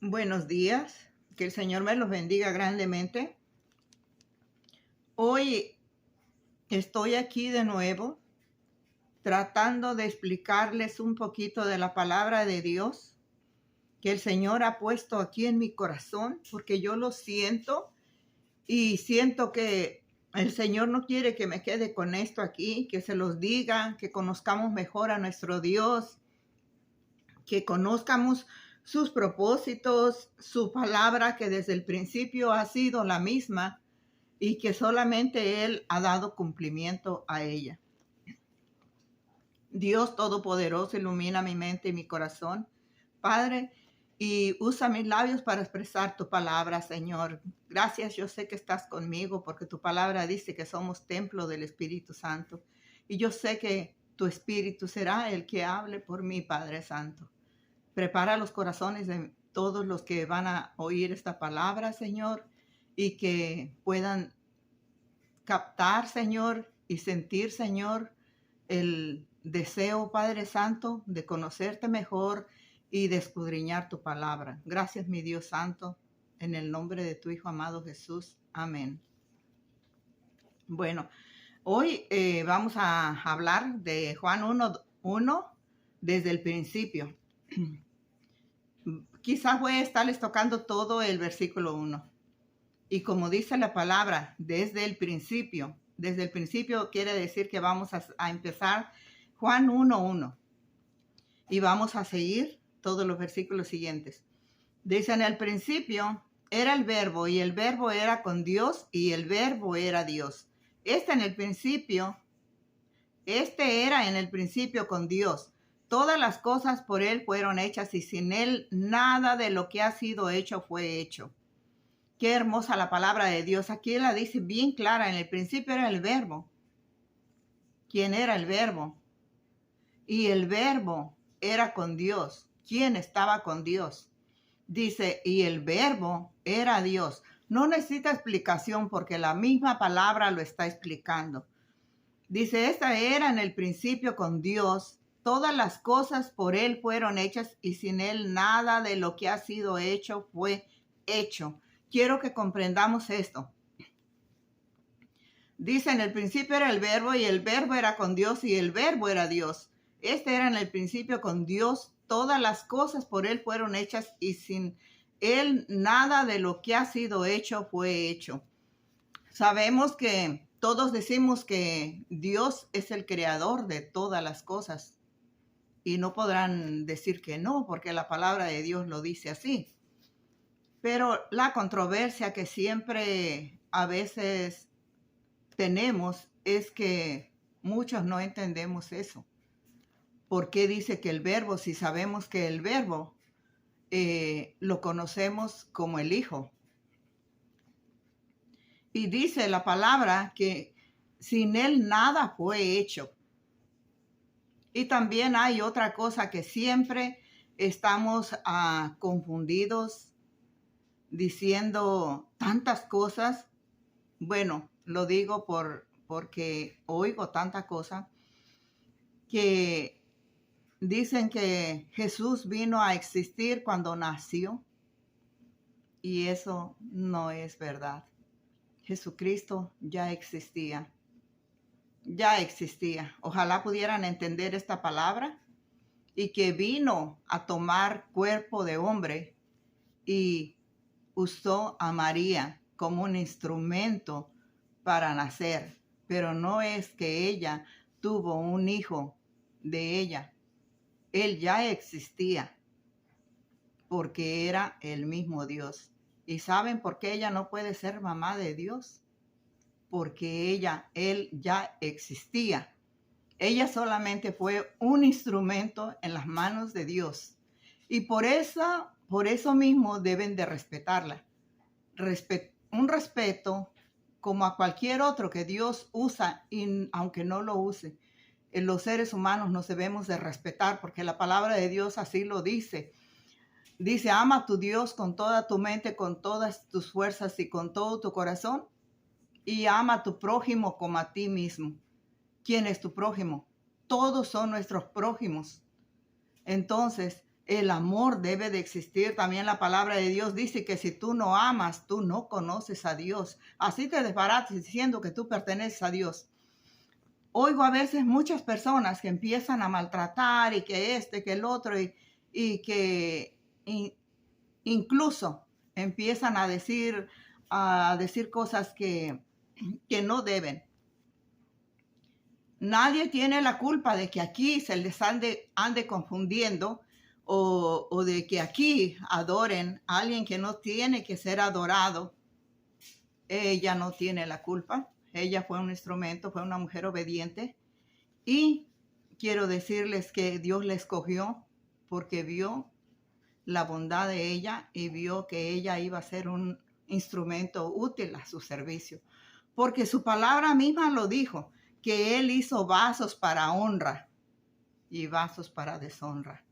Buenos días, que el Señor me los bendiga grandemente. Hoy estoy aquí de nuevo tratando de explicarles un poquito de la palabra de Dios que el Señor ha puesto aquí en mi corazón, porque yo lo siento y siento que el Señor no quiere que me quede con esto aquí, que se los diga, que conozcamos mejor a nuestro Dios, que conozcamos sus propósitos, su palabra que desde el principio ha sido la misma y que solamente Él ha dado cumplimiento a ella. Dios Todopoderoso, ilumina mi mente y mi corazón, Padre, y usa mis labios para expresar tu palabra, Señor. Gracias, yo sé que estás conmigo porque tu palabra dice que somos templo del Espíritu Santo. Y yo sé que tu Espíritu será el que hable por mí, Padre Santo. Prepara los corazones de todos los que van a oír esta palabra, Señor, y que puedan captar, Señor, y sentir, Señor, el deseo, Padre Santo, de conocerte mejor y de escudriñar tu palabra. Gracias, mi Dios Santo, en el nombre de tu Hijo amado Jesús. Amén. Bueno, hoy vamos a hablar de Juan 1:1 desde el principio. Quizás voy a estarles tocando todo el versículo 1. Y como dice la palabra, desde el principio quiere decir que vamos a empezar Juan 1:1 y vamos a seguir todos los versículos siguientes. Dice: en el principio era el verbo y el verbo era con Dios y el verbo era Dios. Este era en el principio con Dios. Todas las cosas por Él fueron hechas y sin Él nada de lo que ha sido hecho fue hecho. Qué hermosa la palabra de Dios. Aquí la dice bien clara. En el principio era el verbo. ¿Quién era el verbo? Y el verbo era con Dios. ¿Quién estaba con Dios? Dice, y el verbo era Dios. No necesita explicación porque la misma palabra lo está explicando. Dice, esta era en el principio con Dios. Todas las cosas por Él fueron hechas y sin Él nada de lo que ha sido hecho fue hecho. Quiero que comprendamos esto. Dice, en el principio era el verbo y el verbo era con Dios y el verbo era Dios. Este era en el principio con Dios. Todas las cosas por Él fueron hechas y sin Él nada de lo que ha sido hecho fue hecho. Sabemos que todos decimos que Dios es el creador de todas las cosas y no podrán decir que no, porque la palabra de Dios lo dice así. Pero la controversia que siempre a veces tenemos es que muchos no entendemos eso. ¿Por qué dice que el verbo, si sabemos que el verbo lo conocemos como el Hijo? Y dice la palabra que sin Él nada fue hecho. Y también hay otra cosa que siempre estamos confundidos diciendo tantas cosas. Bueno, lo digo porque oigo tanta cosa que dicen que Jesús vino a existir cuando nació y eso no es verdad. Jesucristo ya existía. Ya existía. Ojalá pudieran entender esta palabra y que vino a tomar cuerpo de hombre y usó a María como un instrumento para nacer, pero no es que ella tuvo un hijo de ella. Él ya existía porque era el mismo Dios. ¿Y saben por qué ella no puede ser mamá de Dios? Porque él ya existía. Ella solamente fue un instrumento en las manos de Dios. Y por eso mismo deben de respetarla. Un respeto como a cualquier otro que Dios usa, y aunque no lo use. Los seres humanos nos debemos de respetar porque la palabra de Dios así lo dice. Dice, ama a tu Dios con toda tu mente, con todas tus fuerzas y con todo tu corazón. Y ama a tu prójimo como a ti mismo. ¿Quién es tu prójimo? Todos son nuestros prójimos. Entonces, El amor debe de existir. También la palabra de Dios dice que si tú no amas, tú no conoces a Dios. Así te desbarates diciendo que tú perteneces a Dios. Oigo a veces muchas personas que empiezan a maltratar y que que el otro y que incluso empiezan a decir cosas que no deben. Nadie tiene la culpa de que aquí se les ande confundiendo o de que aquí adoren a alguien que no tiene que ser adorado. Ella no tiene la culpa. Ella fue un instrumento, fue una mujer obediente. Y quiero decirles que Dios la escogió porque vio la bondad de ella y vio que ella iba a ser un instrumento útil a su servicio. Porque su palabra misma lo dijo, que Él hizo vasos para honra y vasos para deshonra.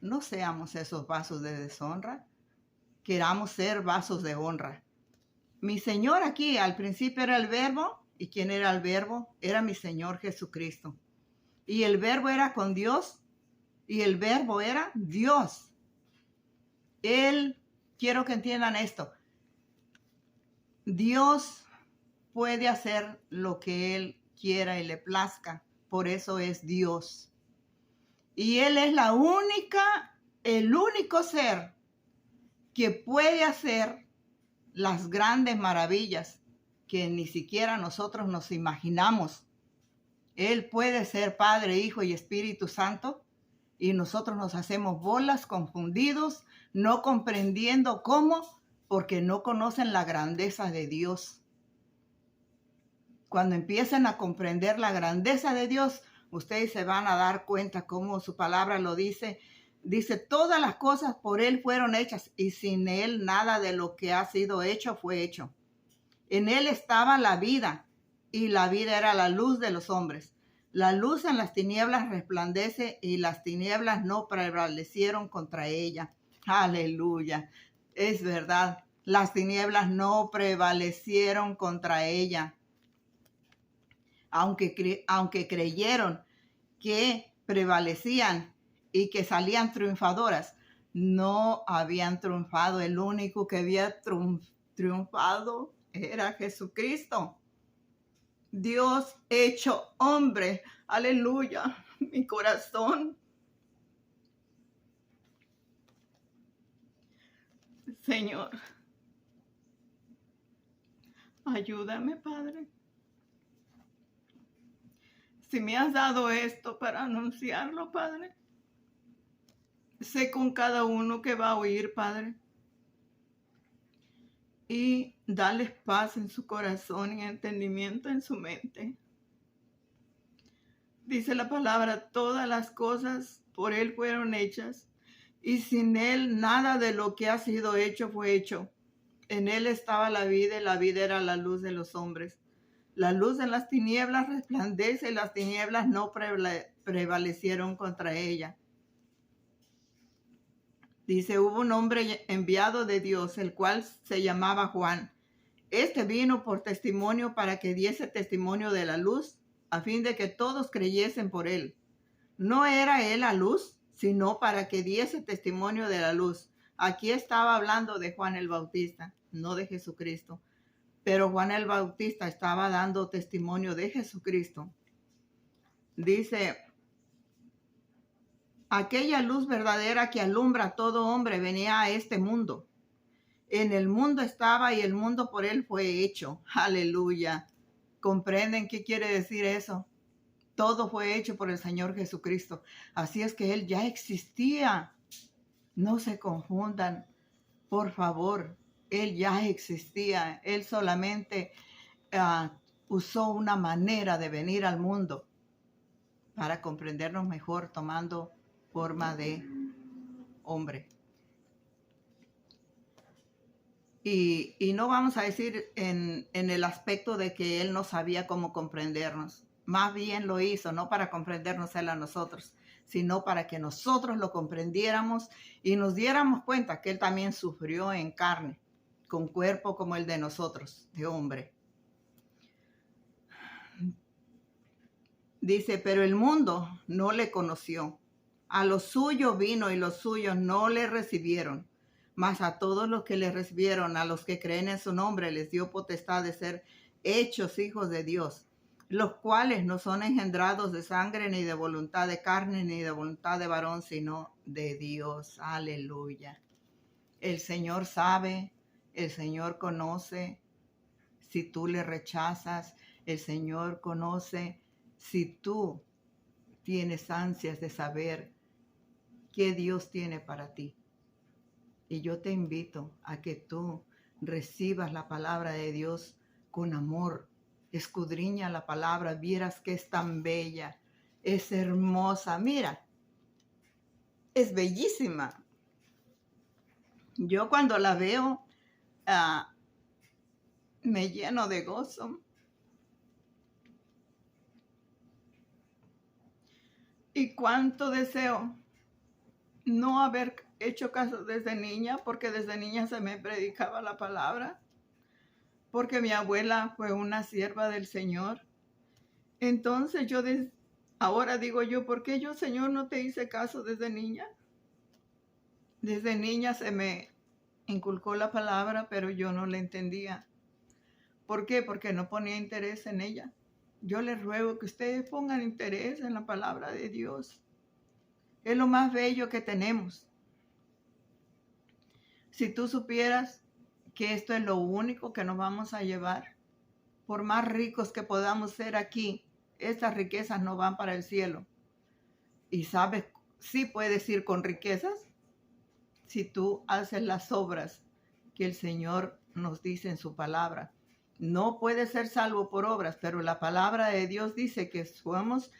No seamos esos vasos de deshonra, queramos ser vasos de honra. Mi Señor aquí al principio era el Verbo, y ¿quién era el Verbo? Era mi Señor Jesucristo. Y el Verbo era con Dios, y el Verbo era Dios. Él, quiero que entiendan esto, Dios puede hacer lo que Él quiera y le plazca, por eso es Dios. Y Él es el único ser que puede hacer las grandes maravillas que ni siquiera nosotros nos imaginamos. Él puede ser Padre, Hijo y Espíritu Santo y nosotros nos hacemos bolas, confundidos, no comprendiendo cómo, porque no conocen la grandeza de Dios. Cuando empiecen a comprender la grandeza de Dios, ustedes se van a dar cuenta cómo su palabra lo dice. Dice, todas las cosas por Él fueron hechas y sin Él nada de lo que ha sido hecho fue hecho. En Él estaba la vida y la vida era la luz de los hombres. La luz en las tinieblas resplandece y las tinieblas no prevalecieron contra ella. Aleluya. Es verdad, las tinieblas no prevalecieron contra ella. Aunque creyeron que prevalecían y que salían triunfadoras, no habían triunfado. El único que había triunfado era Jesucristo. Dios hecho hombre. Aleluya. Mi corazón. Señor, ayúdame, Padre. Si me has dado esto para anunciarlo, Padre, sé con cada uno que va a oír, Padre. Y dales paz en su corazón y entendimiento en su mente. Dice la palabra, todas las cosas por Él fueron hechas, y sin Él nada de lo que ha sido hecho fue hecho. En Él estaba la vida, y la vida era la luz de los hombres. La luz en las tinieblas resplandece, y las tinieblas no prevalecieron contra ella. Dice, hubo un hombre enviado de Dios, el cual se llamaba Juan. Este vino por testimonio para que diese testimonio de la luz, a fin de que todos creyesen por él. No era él la luz, sino para que diese testimonio de la luz. Aquí estaba hablando de Juan el Bautista, no de Jesucristo. Pero Juan el Bautista estaba dando testimonio de Jesucristo. Dice, aquella luz verdadera que alumbra a todo hombre venía a este mundo. En el mundo estaba y el mundo por él fue hecho. Aleluya. ¿Comprenden qué quiere decir eso? Todo fue hecho por el Señor Jesucristo. Así es que Él ya existía. No se confundan, por favor. Él ya existía. Él solamente usó una manera de venir al mundo para comprendernos mejor, tomando forma de hombre. Y no vamos a decir en el aspecto de que Él no sabía cómo comprendernos. Más bien lo hizo, no para comprendernos Él a nosotros, sino para que nosotros lo comprendiéramos y nos diéramos cuenta que Él también sufrió en carne, con cuerpo como el de nosotros, de hombre. Dice, pero el mundo no le conoció. A los suyos vino y los suyos no le recibieron. Mas a todos los que le recibieron, a los que creen en su nombre, les dio potestad de ser hechos hijos de Dios, los cuales no son engendrados de sangre, ni de voluntad de carne, ni de voluntad de varón, sino de Dios. Aleluya. El Señor sabe, el Señor conoce si tú le rechazas, el Señor conoce si tú tienes ansias de saber qué Dios tiene para ti. Y yo te invito a que tú recibas la palabra de Dios con amor. Escudriña la palabra, vieras que es tan bella, es hermosa. Mira, es bellísima. Yo cuando la veo, me lleno de gozo. Y cuánto deseo no haber hecho caso desde niña, porque desde niña se me predicaba la palabra, porque mi abuela fue una sierva del Señor. Entonces ahora digo yo, ¿por qué yo, Señor, no te hice caso desde niña? Desde niña se me inculcó la palabra, pero yo no la entendía. ¿Por qué? Porque no ponía interés en ella. Yo les ruego que ustedes pongan interés en la palabra de Dios. Es lo más bello que tenemos. Si tú supieras que esto es lo único que nos vamos a llevar, por más ricos que podamos ser aquí, estas riquezas no van para el cielo. Y sabes, sí puedes ir con riquezas si tú haces las obras que el Señor nos dice en su palabra. No puedes ser salvo por obras, pero la palabra de Dios dice que somos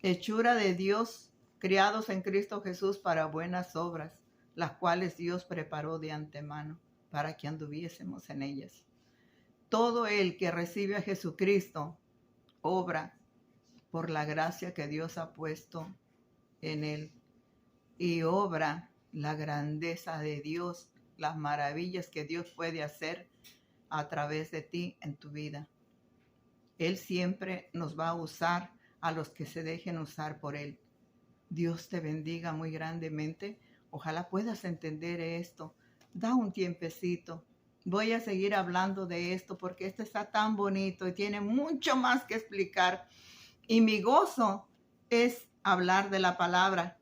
hechura de Dios, criados en Cristo Jesús para buenas obras, las cuales Dios preparó de antemano para que anduviésemos en ellas. Todo el que recibe a Jesucristo obra por la gracia que Dios ha puesto en él y obra la grandeza de Dios, las maravillas que Dios puede hacer a través de ti en tu vida. Él siempre nos va a usar a los que se dejen usar por Él. Dios te bendiga muy grandemente. Ojalá puedas entender esto. Da un tiempecito. Voy a seguir hablando de esto porque esto está tan bonito y tiene mucho más que explicar. Y mi gozo es hablar de la palabra.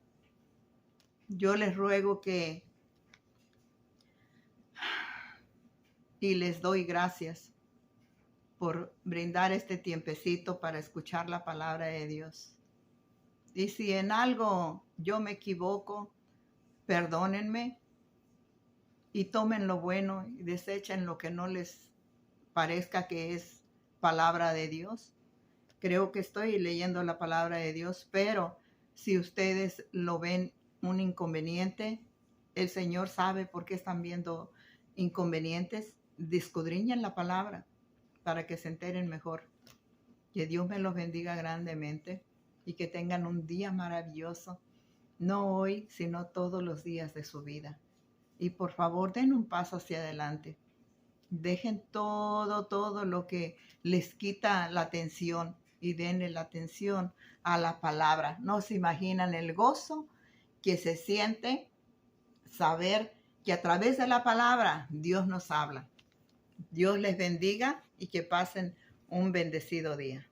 Yo les ruego y les doy gracias por brindar este tiempecito para escuchar la palabra de Dios. Y si en algo yo me equivoco, perdónenme y tomen lo bueno y desechen lo que no les parezca que es palabra de Dios. Creo que estoy leyendo la palabra de Dios, pero si ustedes lo ven un inconveniente, el Señor sabe por qué están viendo inconvenientes. Escudriñen la palabra para que se enteren mejor. Que Dios me los bendiga grandemente y que tengan un día maravilloso, no hoy, sino todos los días de su vida. Y por favor, den un paso hacia adelante. Dejen todo lo que les quita la atención y denle la atención a la palabra. No se imaginan el gozo que se siente saber que a través de la palabra Dios nos habla. Dios les bendiga y que pasen un bendecido día.